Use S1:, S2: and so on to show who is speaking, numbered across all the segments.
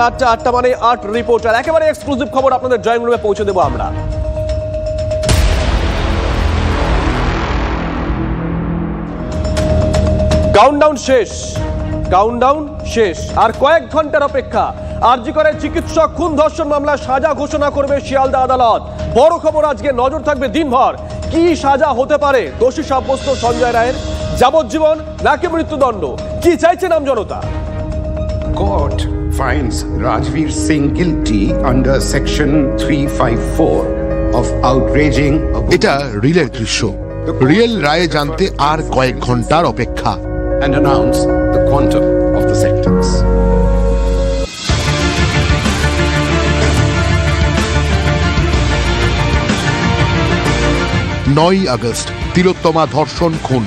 S1: সকাল 8টা, 8টা মানে 8 রিপোর্টার। একেবারে এক্সক্লুসিভ খবর আপনাদের ড্রয়িং রুমে পৌঁছে দেবো আমরা। কাউন্টডাউন শেষ, আর কয়েক ঘন্টার অপেক্ষা। আরজি করে চিকিৎসক খুন ধর্ষণ মামলায় সাজা ঘোষণা করবে শিয়ালদা আদালত। বড় খবর, আজকে নজর থাকবে দিনভর কি সাজা হতে পারে দোষী সাব্যস্ত সঞ্জয় রায়ের। যাবজ্জীবন নাকি মৃত্যুদণ্ড, কি চাইছেন আমজনতা?
S2: Court finds Rajveer Singh guilty under section 354 of outraging.
S3: এটা রিলের দৃশ্য। রিয়েল রায়ে জানতে আর কয়েক ঘন্টার অপেক্ষা।
S2: And announce the quantum of the sentence.
S3: August Tilottama ধর্ষণ খুন।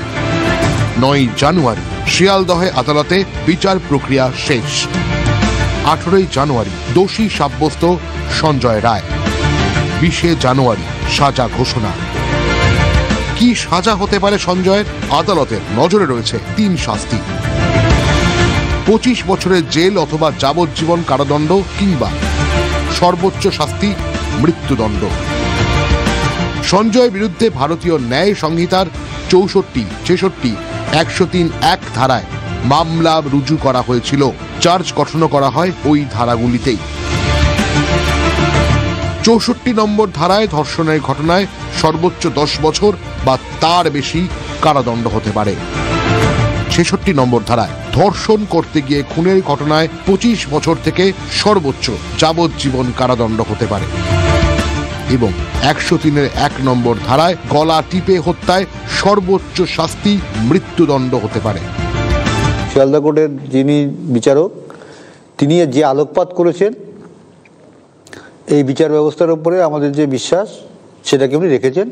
S3: 9 জানুয়ারি শিয়ালদহে আদালতে বিচার প্রক্রিয়া শেষ। 18 জানুয়ারি দোষী সাব্যস্ত সঞ্জয় রায়। 20 জানুয়ারি সাজা ঘোষণা। কি সাজা হতে পারে সঞ্জয়ের? আদালতের নজরে রয়েছে 3 শাস্তি: 25 বছরের জেল অথবা যাবজ্জীবন কারাদণ্ড, কিংবা সর্বোচ্চ শাস্তি মৃত্যুদণ্ড। সঞ্জয়ের বিরুদ্ধে ভারতীয় ন্যায় সংহিতার 64, 66, 103(1) ধারায় মামলা রুজু করা হয়েছিল। চার্জ গঠনও করা হয় ওই ধারাগুলিতেই। 64 নম্বর ধারায় ধর্ষণের ঘটনায় সর্বোচ্চ 10 বছর বা তার বেশি কারাদণ্ড হতে পারে। 66 নম্বর ধারায় ধর্ষণ করতে গিয়ে খুনের ঘটনায় 25 বছর থেকে সর্বোচ্চ যাবজ্জীবন কারাদণ্ড হতে পারে। এবং 103(1) নম্বর ধারায় গলা টিপে হত্যায় সর্বোচ্চ শাস্তি মৃত্যুদণ্ড হতে পারে।
S4: শিয়ালদা কোর্টের যিনি বিচারক, তিনি যে আলোকপাত করেছেন এই বিচার ব্যবস্থার উপরে আমাদের যে বিশ্বাস, সেটাকে উনি রেখেছেন।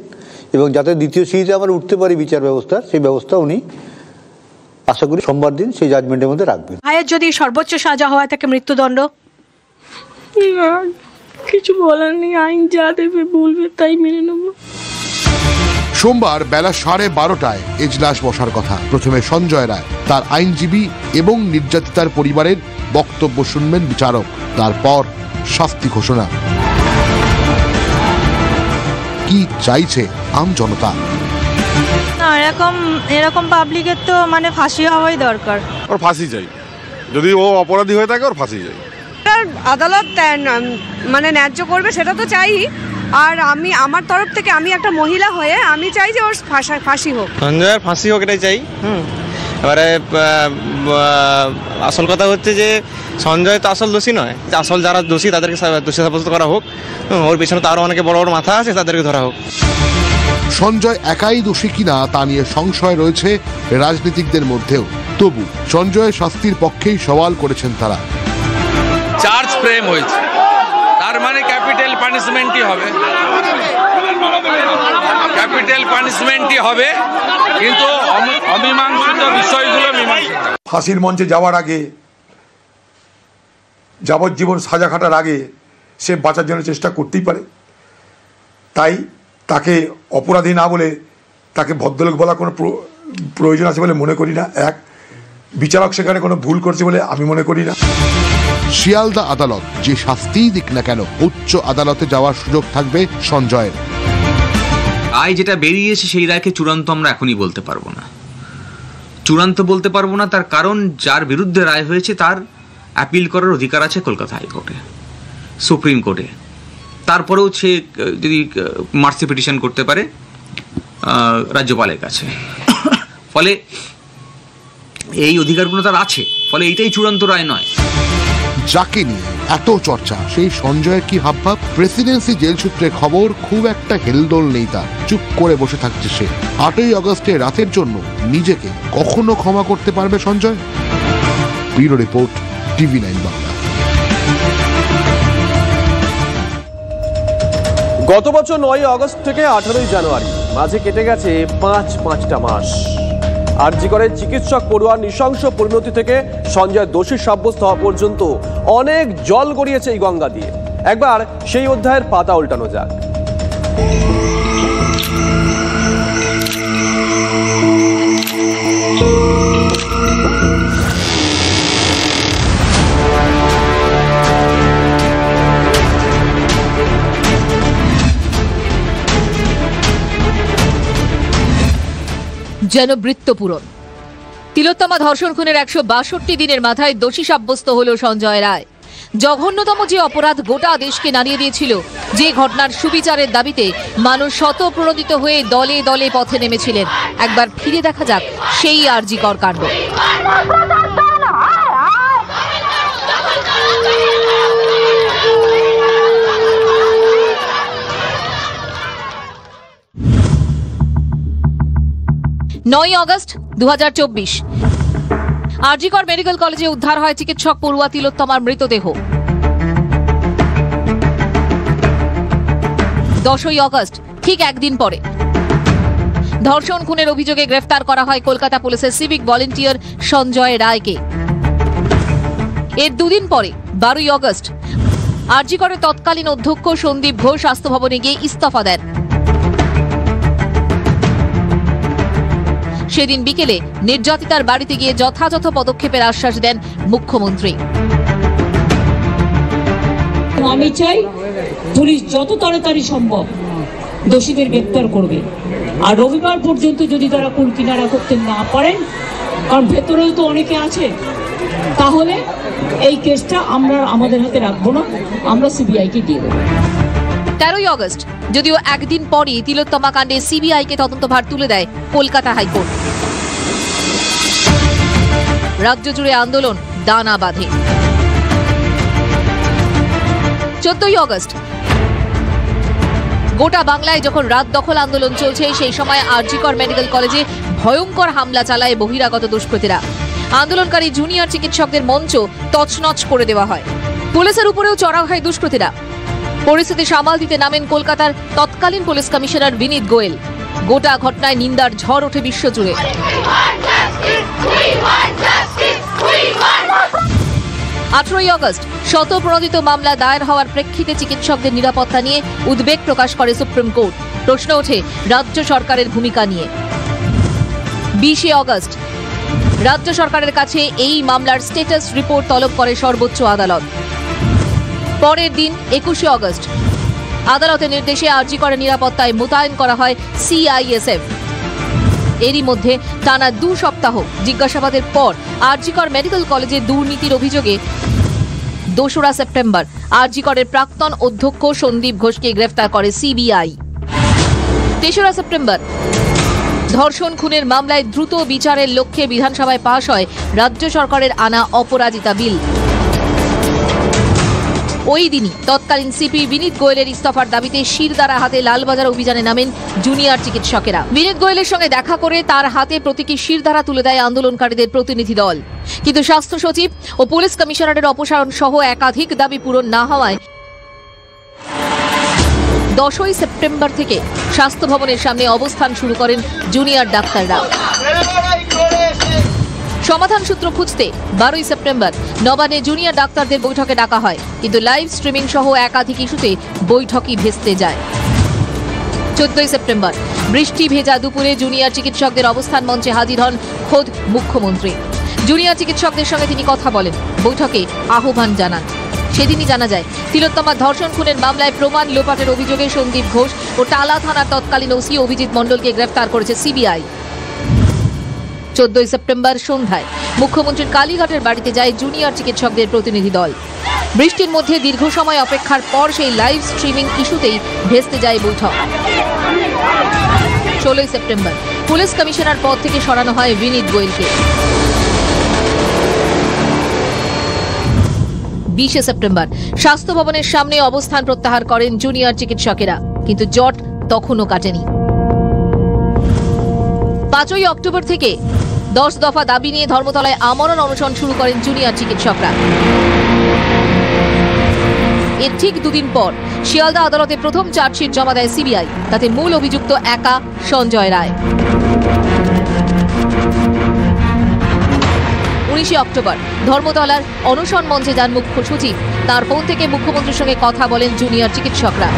S4: এবং যাতে দ্বিতীয় সিঁড়িতে আমরা উঠতে পারি বিচার ব্যবস্থার, সেই ব্যবস্থা উনি আশা করি সোমবার দিন সেই জাজমেন্টের মধ্যে রাখবেন।
S5: ভাইয়ের যদি সর্বোচ্চ সাজা হয় তাকে মৃত্যুদণ্ড,
S6: কিছু বলার নেই, আইন যা দেবে বলবে তাই মেনে নেব।
S3: সোমবার বেলা 12:30টায় এজলাস বসার কথা। প্রথমে সঞ্জয় রায়, তার আইনজীবী এবং নির্যাতিতার পরিবারের বক্তব্য শুনবেন বিচারক। তারপর শাস্তি ঘোষণা। কি চাইছে আমজনতা?
S5: এরকম পাবলিকের তো মানে ফাঁসি হওয়াই দরকার।
S7: ওর ফাঁসি চাই, যদি ও অপরাধী হয়ে থাকে ওর ফাঁসি চাই।
S8: আদালত মানে ন্যায্য করবে সেটা তো চাই। আর আমার তরফ থেকে আমি একটা মহিলা হয়ে আমি চাই যে ওর ফাঁসি হোক,
S9: সঞ্জয়ের ফাঁসি হোক, এটাই চাই। এবারে আসল কথা হচ্ছে যে সঞ্জয় তো আসল দোষী নয়, আসল যারা দোষী তাদেরকে দোষী সাব্যস্ত করা হোক। ওর পিছনে তো আরো অনেকে বড় বড় মাথা আছে, তাদেরকে ধরা হোক।
S3: সঞ্জয় একাই দোষী কিনা তা নিয়ে সংশয় রয়েছে রাজনীতিকদের মধ্যেও। তবু সঞ্জয়ের শাস্তির পক্ষেই সওয়াল করেছেন তারা।
S10: চার্জ ফ্রেম হয়েছে, তার মানে ক্যাপিটাল পানিশমেন্টই হবে, কিন্তু অমীমাংসিত বিষয়গুলো মীমাংসিত।
S11: ফাঁসির মঞ্চে যাওয়ার আগে, যাবজ্জীবন সাজা খাটার আগে সে বাঁচার জন্য চেষ্টা করতেই পারে। তাই তাকে অপরাধী না বলে তাকে ভদ্রলোক বলা কোনো প্রয়োজন আছে বলে মনে করি না। এক, বিচারক সেখানে কোনো ভুল করছে বলে আমি মনে করি না।
S3: শিয়ালদা আদালত যে শাস্তিই দিক না কেন, উচ্চ আদালতে যাওয়ার সুযোগ থাকবে সঞ্জয়ের।
S12: রায় যেটা বেরিয়েছে সেই রায়কে চূড়ান্ত আমরা এখনই বলতে পারবো না। চূড়ান্ত বলতে পারবো না, তার কারণ যার বিরুদ্ধে রায় হয়েছে তার অ্যাপিল করার অধিকার আছে কলকাতা হাইকোর্টে, সুপ্রিম কোর্টে। তারপরেও সে যদি মার্সি পিটিশন করতে পারে রাজ্যপালের কাছে। ফলে এই অধিকারগুলো তার আছে, ফলে এইটাই চূড়ান্ত রায় নয়।
S3: যাকে নিয়ে এত চর্চা, সেই সঞ্জয়ের কি হাবভাব? প্রেসিডেন্সি জেল সূত্রে খবর, খুব একটা হেলদোল নেই তার। চুপ করে বসে থাকছে সে। 8ই আগস্টে রাতের জন্য নিজেকে কখনো ক্ষমা করতে পারবে Sanjay? Bureau report, TV9 Bangla.
S1: গত বছর 9 আগস্ট থেকে 18 জানুয়ারি, মাঝে কেটে গেছে 5টা মাস। আরজি করে চিকিৎসক পড়ুয়ার নৃশংস পরিণতি থেকে সঞ্জয় দোষী সাব্যস্ত হওয়া পর্যন্ত অনেক জল গড়িয়েছে এই গঙ্গা দিয়ে। একবার সেই অধ্যায়ের পাতা উল্টানো যাক।
S13: যেন বৃত্তপূরণ। তিলোত্তমা ধর্ষণ খুনের 162 দিনের মাথায় দোষী সাব্যস্ত হল সঞ্জয় রায়। জঘন্যতম যে অপরাধ গোটা দেশকে নাড়িয়ে দিয়েছিল, যে ঘটনার সুবিচারের দাবিতে মানুষ স্বতঃপ্রণোদিত হয়ে দলে দলে পথে নেমেছিলেন, একবার ফিরে দেখা যাক সেই আরজিকর কাণ্ড। 9 আগস্ট 2024 আরজিকর মেডিকেল কলেজে উদ্ধার হয় চিকিৎসক পড়ুয়া তিলোত্তমার মৃতদেহ। 10 আগস্ট ঠিক একদিন পরে ধর্ষণ খুনের অভিযোগে গ্রেফতার করা হয় কলকাতা পুলিশের সিভিক ভলেন্টিয়ার সঞ্জয় রায়কে। এর দুদিন পরে 12 আগস্ট আরজিকরের তৎকালীন অধ্যক্ষ সন্দীপ ঘোষ স্বাস্থ্য ভবনে গিয়ে ইস্তফা দেন। সেদিন বিকেলে নির্যাতিতার বাড়িতে গিয়ে যথাযথ পদক্ষেপের আশ্বাস দেন মুখ্যমন্ত্রী।
S14: আমি চাই পুলিশ যত তাড়াতাড়ি সম্ভব দোষীদের গ্রেপ্তার করবে, আর রবিবার পর্যন্ত যদি তারা কুল কিনারা করতে না পারেন, কারণ ভেতরেও তো অনেকে আছে, তাহলে এই কেসটা আমরা আমাদের হাতে রাখবো না, আমরা সিবিআইকে দিয়ে দেবো।
S13: 13 আগস্ট যদিও একদিন পরই তিলোত্তমা কাণ্ডে সিবিআইকে তদন্তভার তুলে দেয় কলকাতা হাইকোর্ট। রাজ্য জুড়ে আন্দোলন দানা বাঁধে। 14 আগস্ট গোটা বাংলায় যখন রাত দখল আন্দোলন চলছে, সেই সময় আরজিকর মেডিকেল কলেজে ভয়ঙ্কর হামলা চালায় বহিরাগত দুষ্কৃতীরা। আন্দোলনকারী জুনিয়র চিকিৎসকদের মঞ্চ তছনছ করে দেওয়া হয়। পুলিশের উপরেও চড়াও হয় দুষ্কৃতীরা। পরিস্থিতি সামাল দিতে নামেন কলকাতার তৎকালীন পুলিশ কমিশনার বিনীত গোয়েল। গোটা ঘটনায় নিন্দার ঝড় ওঠে বিশ্বজুড়ে। 18 আগস্ট স্বতঃপ্রণোদিত মামলা দায়ের হওয়ার প্রেক্ষিতে চিকিৎসকদের নিরাপত্তা নিয়ে উদ্বেগ প্রকাশ করে সুপ্রিম কোর্ট। প্রশ্ন ওঠে রাজ্য সরকারের ভূমিকা নিয়ে। 20 আগস্ট রাজ্য সরকারের কাছে এই মামলার স্ট্যাটাস রিপোর্ট তলব করে সর্বোচ্চ আদালত। পরের দিন 21 আগস্ট আদালতের নির্দেশে আরজিকরের নিরাপত্তায় মোতায়েন করা হয় সিআইএসএফ। এরই মধ্যে টানা 2 সপ্তাহ জিজ্ঞাসাবাদের পর আরজিকর মেডিকেল কলেজে দুর্নীতির অভিযোগে 2 সেপ্টেম্বর আরজিকরের প্রাক্তন অধ্যক্ষ সন্দীপ ঘোষকে গ্রেফতার করে সিবিআই। 3 সেপ্টেম্বর ধর্ষণ খুনের মামলায় দ্রুত বিচারের লক্ষ্যে বিধানসভায় পাশ হয় রাজ্য সরকারের আনা অপরাজিতা বিল। ওই দিনই তৎকালীন সিপি বিনীত গোয়েলের ইস্তফার দাবিতে শিরদাঁড়া হাতে লালবাজার অভিযানে নামেন জুনিয়র চিকিৎসকেরা। বিনীত গোয়েলের সঙ্গে দেখা করে তার হাতে প্রতীকী শিরদাঁড়া তুলে দেয় আন্দোলনকারীদের প্রতিনিধি দল। কিন্তু স্বাস্থ্য সচিব ও পুলিশ কমিশনারের অপসারণ সহ একাধিক দাবি পূরণ না হওয়ায় 10 সেপ্টেম্বর থেকে স্বাস্থ্য ভবনের সামনে অবস্থান শুরু করেন জুনিয়র ডাক্তাররা। সমাধান সূত্র খুঁজতে 12 সেপ্টেম্বর নবান্নে জুনিয়র ডাক্তারদের বৈঠকে ডাকা হয়, কিন্তু লাইভ স্ট্রিমিং সহ একাধিক ইস্যুতে বৈঠকই ভেস্তে যায়। 14 সেপ্টেম্বর বৃষ্টি ভেজা দুপুরে জুনিয়র চিকিৎসকদের অবস্থান মঞ্চে হাজির হন খোদ মুখ্যমন্ত্রী। জুনিয়র চিকিৎসকদের সঙ্গে তিনি কথা বলেন, বৈঠকে আহ্বান জানান। সেদিনই জানা যায় তিলোত্তমা ধর্ষণ খুনের মামলায় প্রমাণ লোপাটের অভিযোগে সন্দীপ ঘোষ ও টালা থানার তৎকালীন ওসি অভিজিৎ মণ্ডলকে গ্রেফতার করেছে সিবিআই। 14 সেপ্টেম্বর সন্ধ্যায় মুখ্যমন্ত্রীর কালীঘাটের বাড়িতে যায় জুনিয়র চিকিৎসকদের প্রতিনিধি দল। বৃষ্টির মধ্যে দীর্ঘ সময় অপেক্ষার পর সেই লাইভ স্ট্রিমিং ইস্যুতেই ভেস্তে যায় বৈঠক। 16 সেপ্টেম্বর পুলিশ কমিশনার পদ থেকে সরানো হয় বিনীত গোয়েলকে। 20 সেপ্টেম্বর স্বাস্থ্য ভবনের সামনে অবস্থান প্রত্যাহার করেন জুনিয়র চিকিৎসকেরা, কিন্তু জট তখনও কাটেনি। 5 অক্টোবর থেকে 10 দফা দাবি নিয়ে ধর্মতলায় আমরণ অনশন শুরু করেন জুনিয়র চিকিৎসকরা। এর ঠিক 2 দিন পর শিয়ালদা আদালতে প্রথম চার্জশিট জমা দেয় সিবিআই। তাতে মূল অভিযুক্ত একা সঞ্জয় রায়। 19 অক্টোবর ধর্মতলার অনশন মঞ্চে যান মুখ্য সচিব। তার ফোন থেকে মুখ্যমন্ত্রীর সঙ্গে কথা বলেন জুনিয়র চিকিৎসকরা।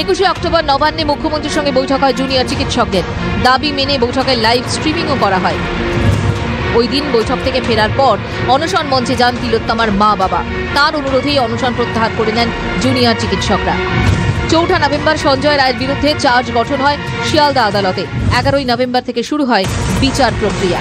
S13: 21 অক্টোবর নবান্নে মুখ্যমন্ত্রীর সঙ্গে বৈঠক হয় জুনিয়র চিকিৎসকদের। দাবি মেনে বৈঠকের লাইভ স্ট্রিমিংও করা হয়। ওই দিন বৈঠক থেকে ফেরার পর অনশন মঞ্চে যান তিলোত্তমার মা বাবা। তার অনুরোধেই অনশন প্রত্যাহার করে নেন জুনিয়র চিকিৎসকরা। 4 নভেম্বর সঞ্জয় রায়ের বিরুদ্ধে চার্জ গঠন হয় শিয়ালদা আদালতে। 11 নভেম্বর থেকে শুরু হয় বিচার প্রক্রিয়া।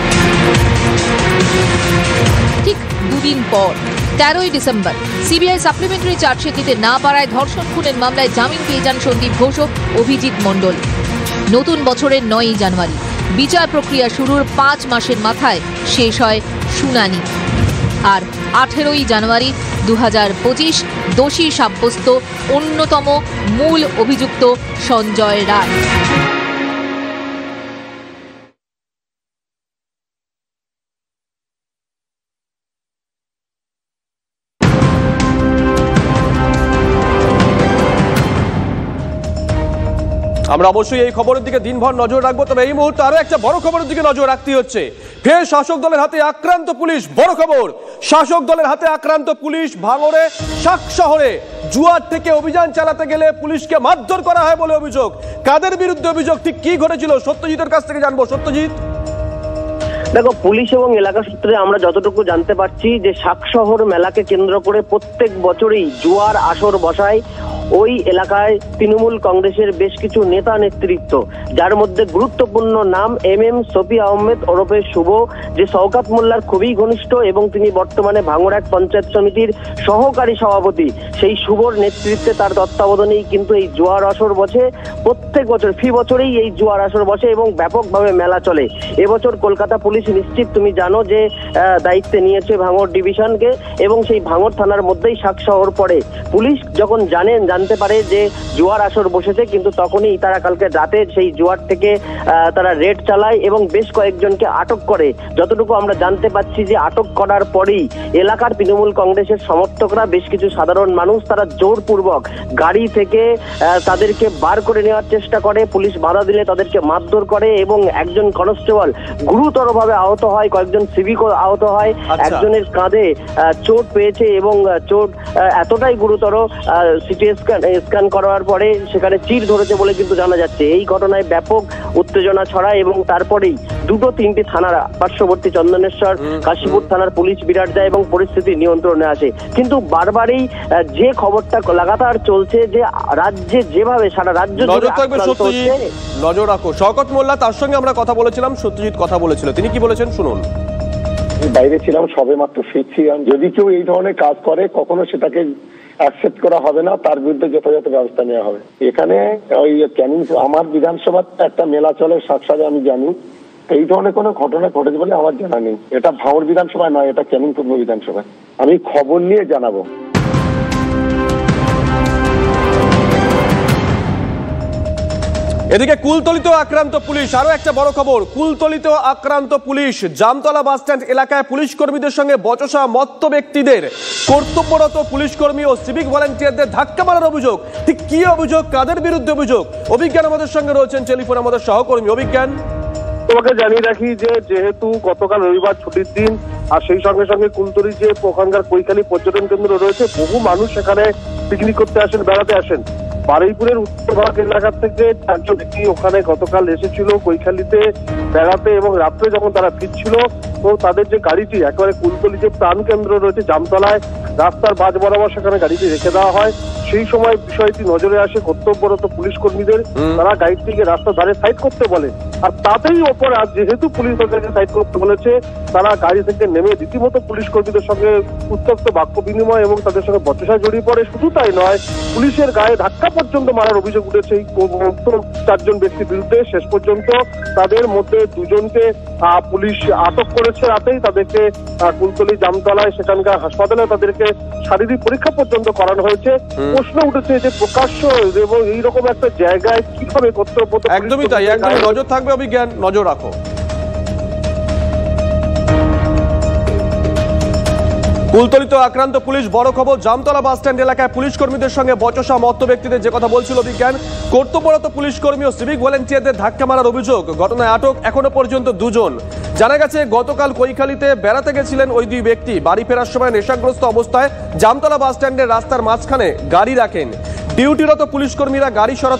S13: ঠিক দুদিন পর 13 ডিসেম্বর সিবিআই সাপ্লিমেন্টারি চার্জশিট দিতে না পারায় ধর্ষণ খুনের মামলায় জামিন পেয়ে যান সন্দীপ ঘোষ ও অভিজিৎ মণ্ডল। নতুন বছরের 9 জানুয়ারি বিচার প্রক্রিয়া শুরুর 5 মাসের মাথায় শেষ হয় শুনানি। আর 18 জানুয়ারি 2025 দোষী সাব্যস্ত অন্যতম মূল অভিযুক্ত সঞ্জয় রায়।
S1: আমরা অবশ্যই এই খবরের দিকে দিনভর নজর রাখবো, তবে এই মুহূর্তে আরো একটা বড় খবরের দিকে নজর রাখতে হচ্ছে। ফের শাসক দলের হাতে আক্রান্ত পুলিশ। বড় খবর, শাসক দলের হাতে আক্রান্ত পুলিশ। ভাঙড়ে শাক শহরে জুয়ার থেকে অভিযান চালাতে গেলে পুলিশকে মারধর করা হয় বলে অভিযোগ। কাদের বিরুদ্ধে অভিযোগ, ঠিক কি ঘটেছিল সত্যজিতের কাছ থেকে জানবো। সত্যজিৎ,
S15: দেখো, পুলিশ এবং এলাকা সূত্রে আমরা যতটুকু জানতে পারছি যে শাকশহর মেলাকে কেন্দ্র করে প্রত্যেক বছরই জুয়ার আসর বসায় ওই এলাকায় তৃণমূল কংগ্রেসের বেশ কিছু নেতা নেতৃত্ব, যার মধ্যে গুরুত্বপূর্ণ নাম MM শফি আহমেদ ওরফে শুভ, যে শওকত মোল্লার খুবই ঘনিষ্ঠ এবং তিনি বর্তমানে ভাঙড় এক পঞ্চায়েত সমিতির সহকারী সভাপতি। সেই শুভর নেতৃত্বে, তার তত্ত্বাবধানেই কিন্তু এই জুয়ার আসর বসে। প্রত্যেক বছর ফি বছরেই এই জুয়ার আসর বসে এবং ব্যাপকভাবে মেলা চলে। এবছর কলকাতা পুলিশ নিশ্চিত, তুমি জানো, যে দায়িত্বে নিয়েছে ভাঙড় ডিভিশনকে এবং সেই ভাঙড় থানার মধ্যেই শাকশহর পড়ে। পুলিশ যখন জানতে পারে যে জুয়ার আসর বসেছে, কিন্তু তখনই তারা কালকে রাতে সেই জুয়ার থেকে তারা রেড চালায় এবং বেশ কয়েকজনকে আটক করে। যতটুকু আমরা জানতে পাচ্ছি যে আটক করার পরেই এলাকার তৃণমূল কংগ্রেসের সমর্থকরা, বেশ কিছু সাধারণ মানুষ, তারা জোরপূর্বক গাড়ি থেকে তাদেরকে বার করে নেওয়ার চেষ্টা করে। পুলিশ বাধা দিলে তাদেরকে মারধর করে এবং একজন কনস্টেবল গুরুতরভাবে আহত হয়, কয়েকজন সিভিকও আহত হয়। একজনের কাঁধে চোট পেয়েছে এবং চোট এতটাই গুরুতর, সিটি স্ক্যান করার পরে সেখানে চির ধরেছে বলে কিন্তু জানা যাচ্ছে। এই ঘটনায় ব্যাপক উত্তেজনা ছড়ায় এবং তারপরেই 2-3টি থানার পার্শ্ববর্তী চন্দনেশ্বর, কাশীপুর থানার পুলিশ বিরাট যায় এবং পরিস্থিতি নিয়ন্ত্রণে আসে। কিন্তু বারবারই যে খবরটা লাগাতার চলছে যে রাজ্যে যেভাবে সারা রাজ্য
S1: নজর রাখো। শওকত মোল্লা, তার সঙ্গে আমরা কথা বলেছিলাম, সত্যজিৎ কথা বলেছিল, তিনি কি বলেছেন শুনুন।
S16: বাইরে ছিলাম, সবে মাত্র ফিরছি। যদি কেউ এই ধরনের কাজ করে কখনো সেটাকে অ্যাকসেপ্ট করা হবে না, তার বিরুদ্ধে যথাযথ ব্যবস্থা নেওয়া হবে। এখানে ওই ক্যানিং, আমার বিধানসভার একটা মেলা চলে শাকসাজে, আমি জানি এই ধরনের কোনো ঘটনা ঘটেছে বলে আমার জানা নেই। এটা ভাঙড় বিধানসভায় নয়, এটা ক্যানিং পূর্ব বিধানসভায়। আমি খবর নিয়ে জানাবো।
S1: এদিকে কুলতলিতে আক্রান্ত পুলিশ। আরো একটা বড় খবর, কুলতলিতে আক্রান্ত পুলিশ। জামতলা বাস স্ট্যান্ড এলাকায় পুলিশ কর্মীদের সঙ্গে বচসা মত্ত ব্যক্তিদের, কর্তব্যরত পুলিশ কর্মী ও সিভিক ভলান্টিয়ারদের ধাক্কা মারার অভিযোগ। ঠিক কি অভিযোগ, কাদের বিরুদ্ধে অভিযোগ? অভিজ্ঞান আমাদের সঙ্গে রয়েছেন টেলিফোন, আমাদের সহকর্মী। অভিজ্ঞান,
S17: তোমাকে জানিয়ে রাখি যে যেহেতু গতকাল রবিবার ছুটির দিন, আর সেই সঙ্গে সঙ্গে কুলতলি যে ওখানকার কৈখালী পর্যটন কেন্দ্র রয়েছে, বহু মানুষ সেখানে পিকনিক করতে আসেন, বেড়াতে আসেন। বারুইপুরের উত্তরভাগ এলাকা থেকে 4 জন ব্যক্তি ওখানে গতকাল এসেছিল কৈখালীতে বেড়াতে এবং রাত্রে যখন তারা ফিরছিল, তো তাদের যে গাড়িটি একেবারে কুলতলি যে প্রাণ কেন্দ্র রয়েছে জামতলায়, রাস্তার বাজ বরাবর সেখানে গাড়িটি রেখে দেওয়া হয়। সেই সময় বিষয়টি নজরে আসে কর্তব্যরত পুলিশ কর্মীদের। তারা গাড়িটিকে রাস্তার ধারে সাইড করতে বলে, আর তাতেই ওপর যেহেতু পুলিশ তাদেরকে সাইড করতে বলেছে, তারা গাড়ি থেকে নেমে রীতিমতো পুলিশ কর্মীদের সঙ্গে উত্তপ্ত বাক্য বিনিময় এবং তাদের সঙ্গে বচসায় জড়িয়ে পড়ে। শুধু তাই নয়, পুলিশের গায়ে ধাক্কা পর্যন্ত মারার অভিযোগ উঠেছে এই 4 জন ব্যক্তির বিরুদ্ধে। শেষ পর্যন্ত তাদের মধ্যে 2 জনকে পুলিশ আটক করেছে রাতেই। তাদেরকে কুলতলি জামতলায় সেখানকার হাসপাতালে তাদেরকে শারীরিক পরীক্ষা পর্যন্ত করানো হয়েছে। প্রশ্ন উঠেছে যে প্রকাশ্য এবং এইরকম একটা জায়গায় কিভাবে কর্তব্য।
S1: একদমই তাই, একদমই নজর থাকবে। অভিজ্ঞান, নজর রাখো। কুলতলিতে আক্রান্ত পুলিশ। বড় খবর, জামতলা বাস স্ট্যান্ড এলাকায় পুলিশ কর্মীদের সঙ্গে বচসা মত্ত ব্যক্তিদের, যে কথা বলছিল বিজ্ঞান, কর্তব্যরত পুলিশ কর্মী ও সিভিক ভলান্টিয়ারদের ধাক্কা মারার অভিযোগ। ঘটনায় আটক এখনো পর্যন্ত 2 জন। জানা গেছে গতকাল কৈখালীতে বেড়াতে গেছিলেন ওই 2 ব্যক্তি। বাড়ি ফেরার সময় নেশাগ্রস্ত অবস্থায় জামতলা বাস স্ট্যান্ডের রাস্তার মাঝখানে গাড়ি রাখেন। ডিউটিরত পুলিশ কর্মীরা গাড়ি সরাতে